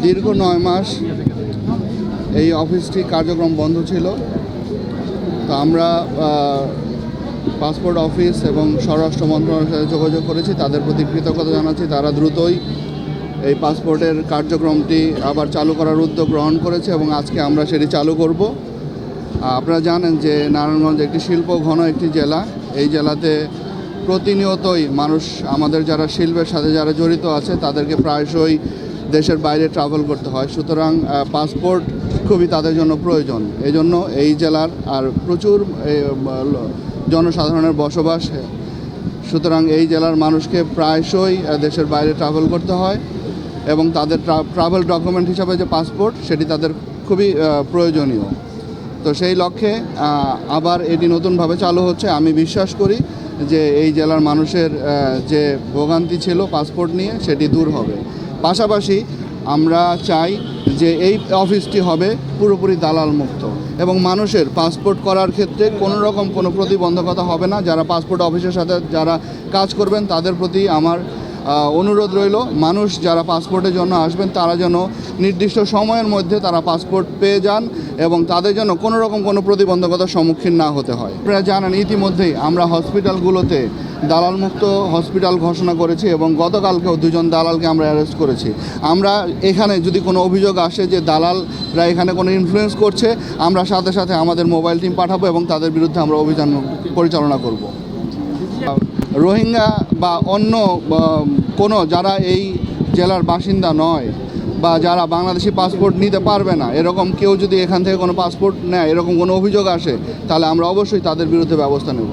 দীর্ঘ 9 মাস এই অফিসটি কার্যক্রম বন্ধ ছিল। তো আমরা পাসপোর্ট অফিস এবং স্বরাষ্ট্র মন্ত্রণালয়ের সাথে যোগাযোগ করেছি, তাদের প্রতি কৃতজ্ঞতা জানাচ্ছি। তারা দ্রুতই এই পাসপোর্টের কার্যক্রমটি আবার চালু করার উদ্যোগ গ্রহণ করেছে এবং আজকে আমরা সেটি চালু করব। আপনারা জানেন যে নারায়ণগঞ্জ একটি শিল্প ঘন একটি জেলা। এই জেলাতে প্রতিনিয়তই মানুষ, আমাদের যারা শিল্পের সাথে যারা জড়িত আছে, তাদেরকে প্রায়শই দেশের বাইরে ট্রাভেল করতে হয়। সুতরাং পাসপোর্ট খুবই তাদের জন্য প্রয়োজন। এই জন্য এই জেলার আর প্রচুর জনসাধারণের বসবাস, সুতরাং এই জেলার মানুষকে প্রায়শই দেশের বাইরে ট্রাভেল করতে হয় এবং তাদের ট্রাভেল ডকুমেন্ট হিসাবে যে পাসপোর্ট, সেটি তাদের খুবই প্রয়োজনীয়। তো সেই লক্ষ্যে আবার এটি নতুনভাবে চালু হচ্ছে। আমি বিশ্বাস করি যে এই জেলার মানুষের যে ভোগান্তি ছিল পাসপোর্ট নিয়ে, সেটি দূর হবে। পাশাপাশি আমরা চাই যে এই অফিসটি হবে পুরোপুরি দালাল মুক্ত এবং মানুষের পাসপোর্ট করার ক্ষেত্রে কোনো রকম কোনো প্রতিবন্ধকতা হবে না। যারা পাসপোর্ট অফিসের সাথে যারা কাজ করবেন, তাদের প্রতি আমার অনুরোধ রইল, মানুষ যারা পাসপোর্টের জন্য আসবেন তারা যেন নির্দিষ্ট সময়ের মধ্যে তারা পাসপোর্ট পেয়ে যান এবং তাদের জন্য কোনো রকম কোনো প্রতিবন্ধকতার সম্মুখীন না হতে হয়। আপনারা জানেন ইতিমধ্যেই আমরা হসপিটালগুলোতে দালাল মুক্ত হসপিটাল ঘোষণা করেছি এবং গতকালকেও 2 জন দালালকে আমরা অ্যারেস্ট করেছি। আমরা এখানে যদি কোনো অভিযোগ আসে যে দালালরা এখানে কোনো ইনফ্লুয়েন্স করছে, আমরা সাথে সাথে আমাদের মোবাইল টিম পাঠাবো এবং তাদের বিরুদ্ধে আমরা অভিযান পরিচালনা করব। রোহিঙ্গা বা অন্য কোনো যারা এই জেলার বাসিন্দা নয় বা যারা বাংলাদেশি পাসপোর্ট নিতে পারবে না, এরকম কেউ যদি এখান থেকে কোনো পাসপোর্ট নেয়, এরকম কোনো অভিযোগ আসে, তাহলে আমরা অবশ্যই তাদের বিরুদ্ধে ব্যবস্থা নেব।